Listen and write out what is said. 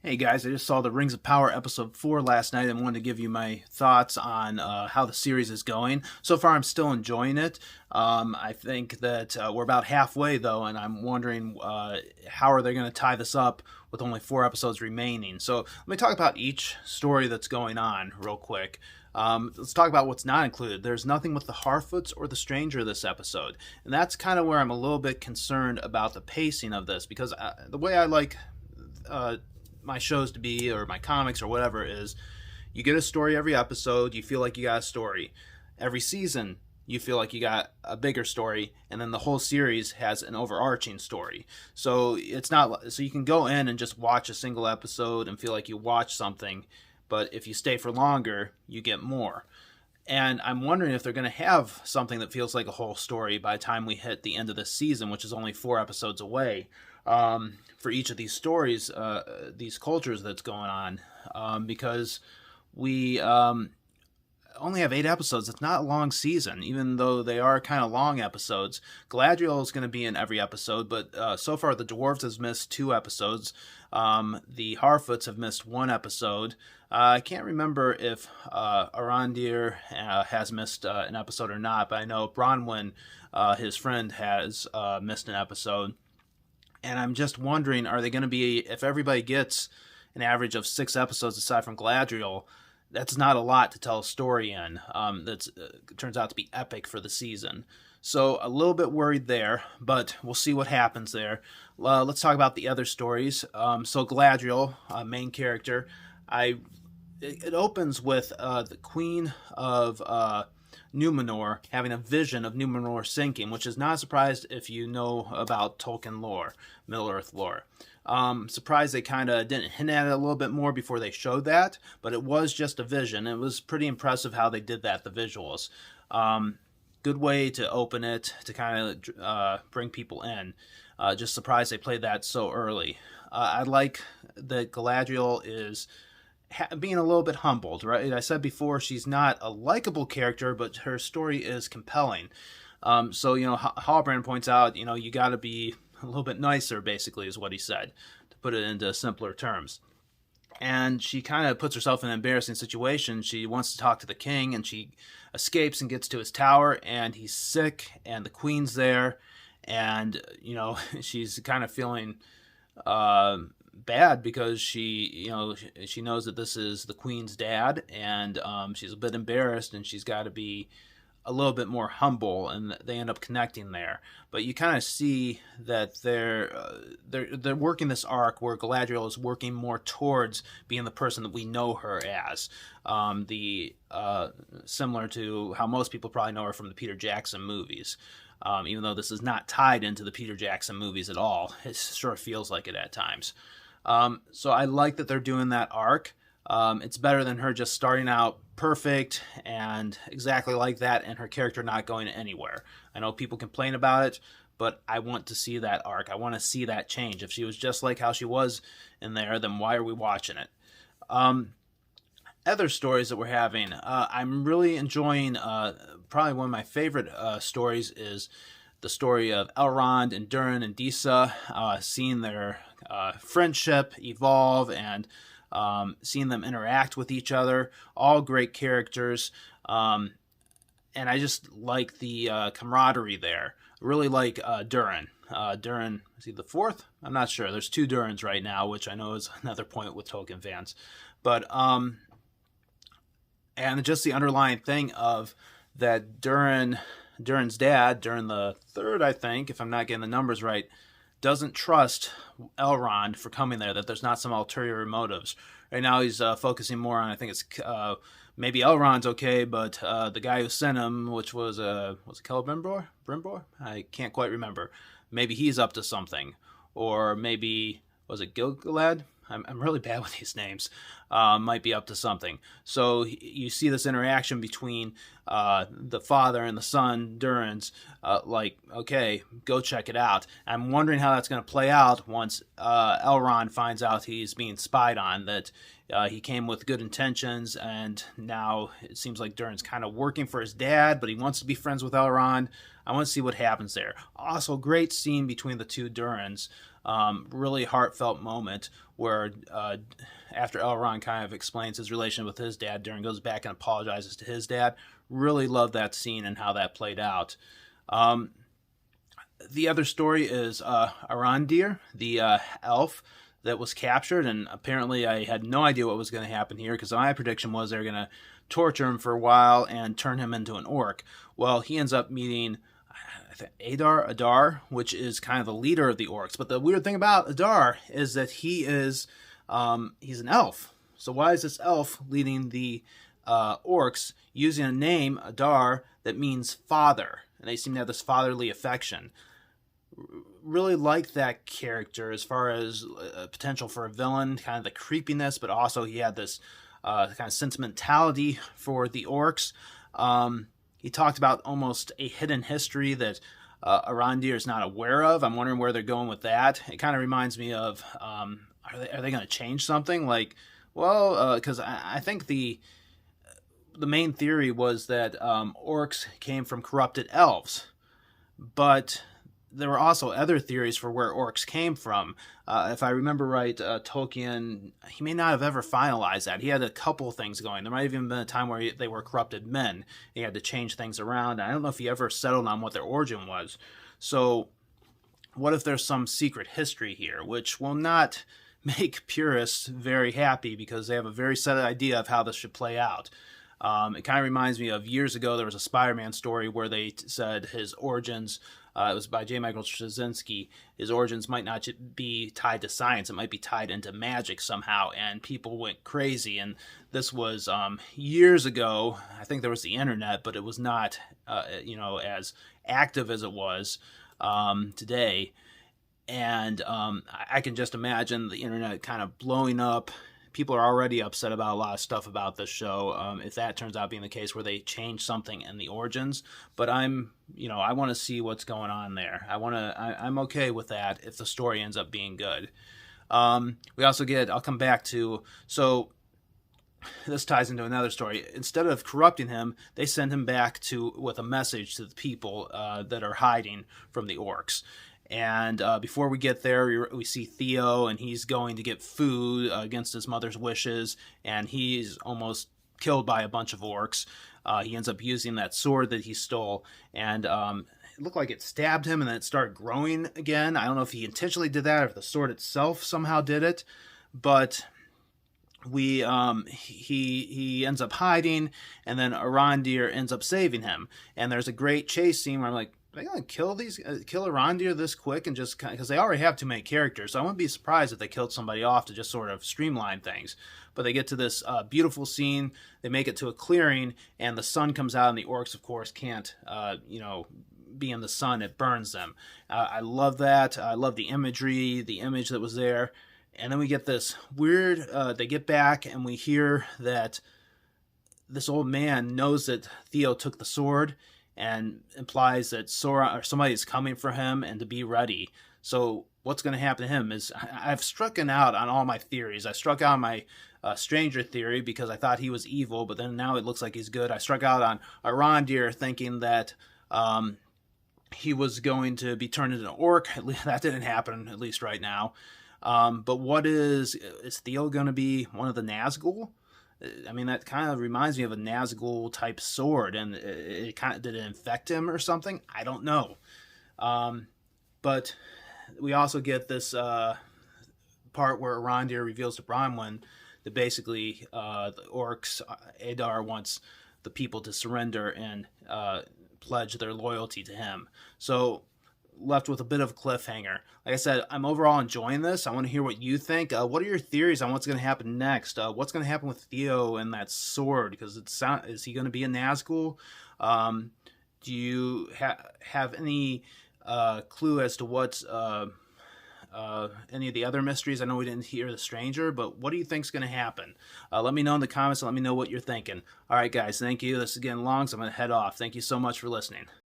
Hey guys, I just saw the Rings of Power episode 4 last night and wanted to give you my thoughts on how the series is going. So far, I'm still enjoying it. I think that we're about halfway though, and I'm wondering how are they going to tie this up with only 4 episodes remaining. So let me talk about each story that's going on real quick. Let's talk about what's not included. There's nothing with the Harfoots or the Stranger this episode, and that's kind of where I'm a little bit concerned about the pacing of this because the way I like my shows to be, or my comics or whatever, is you get a story every episode, you feel like you got a story. Every season, you feel like you got a bigger story, and then the whole series has an overarching story. So it's not so you can go in and just watch a single episode and feel like you watch something, but if you stay for longer, you get more. And I'm wondering if they're going to have something that feels like a whole story by the time we hit the end of this season, which is only 4 episodes away, for each of these stories, these cultures that's going on, because we only have 8 episodes. It's not a long season, even though they are kind of long episodes. Galadriel is going to be in every episode, but so far the dwarves has missed 2 episodes. The Harfoots have missed 1 episode. I can't remember if Arondir has missed an episode or not, but I know Bronwyn, his friend, has missed an episode. And I'm just wondering, are they going to be, if everybody gets an average of 6 episodes aside from Galadriel, that's not a lot to tell a story in. That turns out to be epic for the season. So a little bit worried there, but we'll see what happens there. Let's talk about the other stories. So Galadriel, main character, it opens with the Queen of Numenor having a vision of Numenor sinking, which is not surprised if you know about Tolkien lore, Middle-earth lore. Surprised they kind of didn't hint at it a little bit more before they showed that, but it was just a vision. It was pretty impressive how they did that, the visuals. Good way to open it, to kind of bring people in. Just surprised they played that so early. I like that Galadriel is being a little bit humbled, right? I said before, she's not a likable character, but her story is compelling. So, Halbrand points out, you got to be a little bit nicer, basically, is what he said, to put it into simpler terms. And she kind of puts herself in an embarrassing situation. She wants to talk to the king, and she escapes and gets to his tower, and he's sick, and the queen's there, and, she's kind of feeling bad because she knows that this is the queen's dad, and she's a bit embarrassed, and she's got to be a little bit more humble, and they end up connecting there. But you kind of see that they're working this arc where Galadriel is working more towards being the person that we know her as, similar to how most people probably know her from the Peter Jackson movies. Even though this is not tied into the Peter Jackson movies at all, it sure feels like it at times. So I like that they're doing that arc. It's better than her just starting out perfect and exactly like that and her character not going anywhere. I know people complain about it, but I want to see that arc. I want to see that change. If she was just like how she was in there, then why are we watching it? Other stories that we're having, I'm really enjoying, probably one of my favorite stories is the story of Elrond and Durin and Disa, seeing their friendship evolve and seeing them interact with each other. All great characters. And I just like the camaraderie there. Really like Durin. Durin, is he the fourth? I'm not sure. There's 2 Durins right now, which I know is another point with Tolkien fans. But, and just the underlying thing of that Durin's dad, Durin the third, I think, if I'm not getting the numbers right, doesn't trust Elrond for coming there, that there's not some ulterior motives. Right now he's focusing more on, I think it's maybe Elrond's okay, but the guy who sent him, which was it Celebrimbor? Brimbor? I can't quite remember. Maybe he's up to something. Or maybe, was it Gilgalad? I'm really bad with these names. Might be up to something. So you see this interaction between the father and the son, Durin's, okay, go check it out. I'm wondering how that's going to play out once Elrond finds out he's being spied on, that he came with good intentions, and now it seems like Durin's kind of working for his dad, but he wants to be friends with Elrond. I want to see what happens there. Also, great scene between the 2 Durins. Really heartfelt moment where after Elrond kind of explains his relation with his dad, Durin goes back and apologizes to his dad. Really loved that scene and how that played out. The other story is Arondir, the elf that was captured, and apparently I had no idea what was going to happen here because my prediction was they were going to torture him for a while and turn him into an orc. Well, he ends up meeting Adar, which is kind of the leader of the orcs. But the weird thing about Adar is that he's an elf. So why is this elf leading the orcs using a name, Adar, that means father? And they seem to have this fatherly affection. Really like that character as far as potential for a villain, kind of the creepiness, but also he had this kind of sentimentality for the orcs. He talked about almost a hidden history that Arondir is not aware of. I'm wondering where they're going with that. It kind of reminds me of, are they going to change something? Like, well, because I think the main theory was that orcs came from corrupted elves, but there were also other theories for where orcs came from. If I remember right, Tolkien, he may not have ever finalized that. He had a couple things going. There might have even been a time where they were corrupted men. He had to change things around. I don't know if he ever settled on what their origin was. So what if there's some secret history here, which will not make purists very happy because they have a very set idea of how this should play out. It kind of reminds me of years ago, there was a Spider-Man story where they said his origins, it was by J. Michael Straczynski, his origins might not be tied to science, it might be tied into magic somehow, and people went crazy. And this was years ago. I think there was the internet, but it was not as active as it was today. And I can just imagine the internet kind of blowing up. People are already upset about a lot of stuff about this show. If that turns out being the case where they change something in the origins, but I want to see what's going on there. I'm okay with that if the story ends up being good. We also I'll come back to, so this ties into another story. Instead of corrupting him, they send him back with a message to the people that are hiding from the orcs. And before we get there, we see Theo, and he's going to get food against his mother's wishes, and he's almost killed by a bunch of orcs. He ends up using that sword that he stole, and it looked like it stabbed him, and then it started growing again. I don't know if he intentionally did that, or if the sword itself somehow did it, but he ends up hiding, and then Arondir ends up saving him. And there's a great chase scene where I'm like, are they going to kill Arondir this quick and just because they already have too many characters, so I wouldn't be surprised if they killed somebody off to just sort of streamline things. But they get to this beautiful scene, they make it to a clearing, and the sun comes out, and the orcs, of course, can't, be in the sun, it burns them. I love that. I love the imagery, the image that was there. And then we get this weird, they get back, and we hear that this old man knows that Theo took the sword, and implies that Sauron or somebody is coming for him and to be ready. So what's going to happen to him is I've struck out on all my theories. I struck out on my Stranger theory because I thought he was evil, but then now it looks like he's good. I struck out on Arondir thinking that he was going to be turned into an orc. At least that didn't happen, at least right now. But is Theo going to be one of the Nazgul? I mean, that kind of reminds me of a Nazgul type sword, and it kind of, did it infect him or something? I don't know. But we also get this part where Arondir reveals to Bronwyn that basically the orcs, Adar wants the people to surrender and pledge their loyalty to him. So left with a bit of a cliffhanger. Like I said, I'm overall enjoying this. I want to hear what you think. What are your theories on what's going to happen next? What's going to happen with Theo and that sword? Because is he going to be a Nazgul? Do you have any clue as to what's any of the other mysteries? I know we didn't hear the Stranger, but what do you think's going to happen? Let me know in the comments and let me know what you're thinking. All right, guys, thank you. This is getting long, so I'm going to head off. Thank you so much for listening.